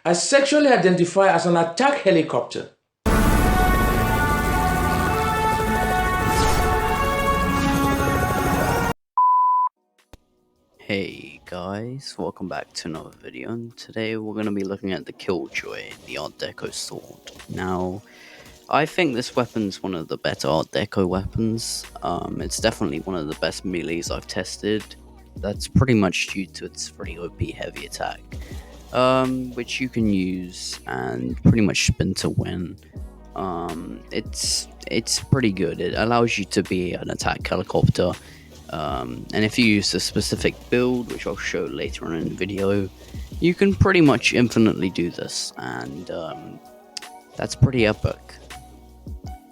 I sexually identify as an attack helicopter. Hey guys, welcome back to another video, and today we're going to be looking at the Killjoy, the Art Deco sword. Now, I think this weapon's one of the better Art Deco weapons. It's definitely one of the best melees I've tested. That's pretty much due to its pretty OP heavy attack, which you can use and pretty much spin to win. It's pretty good. It allows you to be an attack helicopter. And if you use a specific build, which I'll show later on in the video, you can pretty much infinitely do this, and that's pretty epic.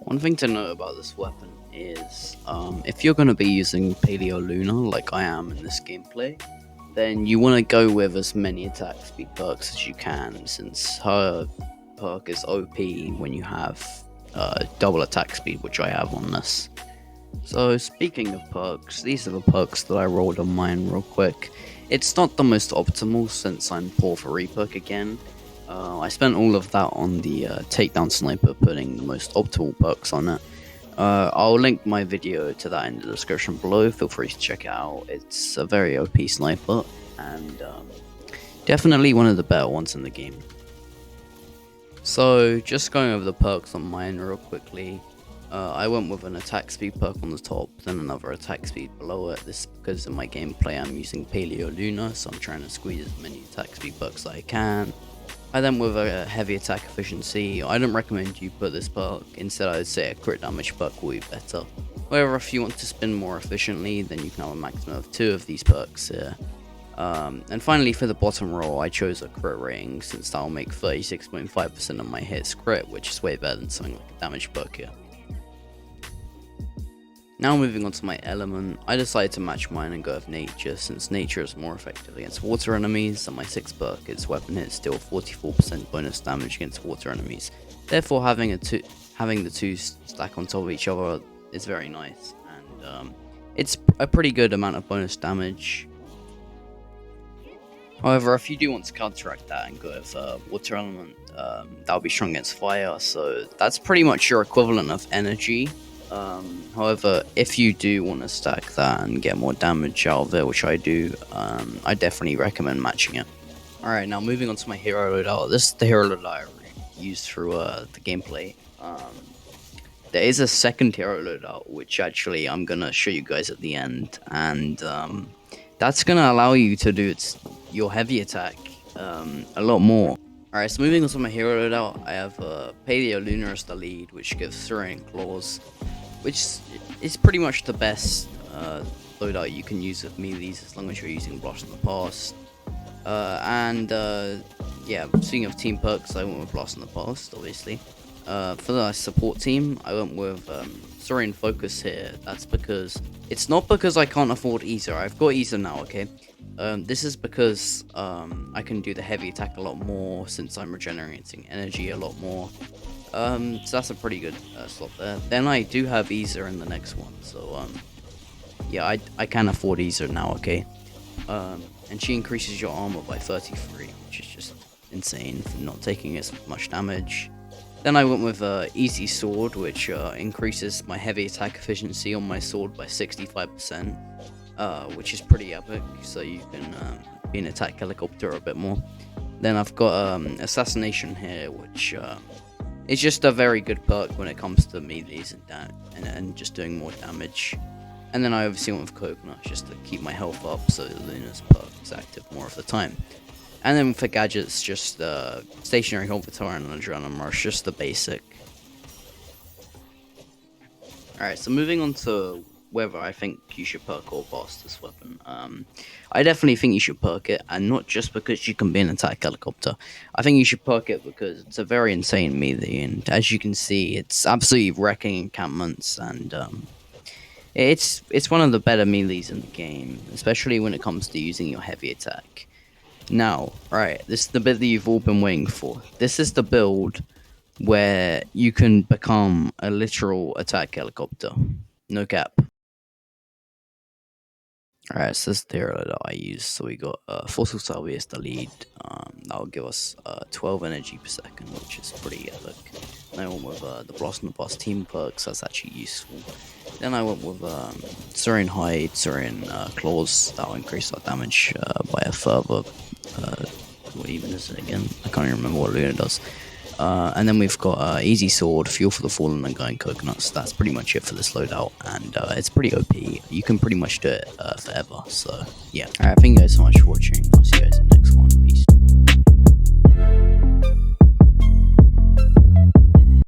One thing to note about this weapon is if you're going to be using Paleo Luna like I am in this gameplay, then you want to go with as many attack speed perks as you can, since her perk is OP when you have double attack speed, which I have on this. So speaking of perks, these are the perks that I rolled on mine real quick. It's not the most optimal since I'm poor for reperk again. I spent all of that on the takedown sniper, putting the most optimal perks on it. I'll link my video to that in the description below, feel free to check it out. It's a very OP sniper, and definitely one of the better ones in the game. So just going over the perks on mine real quickly. I went with an attack speed perk on the top, then another attack speed below it. This is because in my gameplay I'm using Paleo Luna, so I'm trying to squeeze as many attack speed perks as I can. I then with a heavy attack efficiency. I don't recommend you put this perk, instead I'd say a crit damage perk will be better. However, if you want to spin more efficiently, then you can have a maximum of 2 of these perks here. And finally, for the bottom row, I chose a crit rating, since that will make 36.5% of my hits crit, which is way better than something like a damage perk here. Now moving on to my element, I decided to match mine and go with nature, since nature is more effective against water enemies, and my 6th perk, its weapon hits deal 44% bonus damage against water enemies. Therefore having the two stack on top of each other is very nice, and it's a pretty good amount of bonus damage. However, if you do want to counteract that and go with water element, that'll be strong against fire, so that's pretty much your equivalent of energy. However, if you do want to stack that and get more damage out of it, which I do, I definitely recommend matching it. Alright, now moving on to my hero loadout. This is the hero loadout I used through the gameplay. There is a second hero loadout, which actually I'm going to show you guys at the end, and that's going to allow you to do your heavy attack a lot more. Alright, so moving on to my hero loadout, I have Paleo Luna as the lead, which gives Throwing Claws, which is pretty much the best loadout you can use with melees, as long as you're using Blast in the Past. Yeah, speaking of team perks, I went with Blast in the Past, obviously. For the support team, I went with Saurian Focus here. That's because, it's not because I can't afford Ether, I've got Ether now, okay? This is because I can do the heavy attack a lot more, since I'm regenerating energy a lot more. So that's a pretty good slot there. Then I do have Ether in the next one, so yeah, I can afford Ether now, okay? And she increases your armor by 33, which is just insane for not taking as much damage. Then I went with Easy Sword, which increases my heavy attack efficiency on my sword by 65%, which is pretty epic, so you can be an attack helicopter a bit more. Then I've got Assassination here, which is just a very good perk when it comes to melees and just doing more damage. And then I obviously went with Coconut, just to keep my health up, so Luna's perk is active more of the time. And then for gadgets, just Stationary Hovertor and Adrenaline Rush, just the basic. Alright, so moving on to whether I think you should perk or boss this weapon. I definitely think you should perk it, and not just because you can be an attack helicopter. I think you should perk it because it's a very insane melee, and as you can see, it's absolutely wrecking encampments, and it's one of the better melees in the game, especially when it comes to using your heavy attack. Now, right, this is the bit that you've all been waiting for. This is the build where you can become a literal attack helicopter. No cap. Alright, so this is the hero that I use. So we got Fossil Salvius the lead. That'll give us 12 energy per second, which is pretty epic. Then I went with the Blossom the Boss team perks, that's actually useful. Then I went with Saurian Hide, Saurian Claws, that'll increase our damage by a further. What even is it again? I can't even remember what Luna does. And then we've got Easy Sword, Fuel for the Fallen, and Going Coconuts. That's pretty much it for this loadout, and it's pretty OP. You can pretty much do it forever, so yeah. Alright, thank you guys so much for watching. I'll see you guys in the next one. Peace.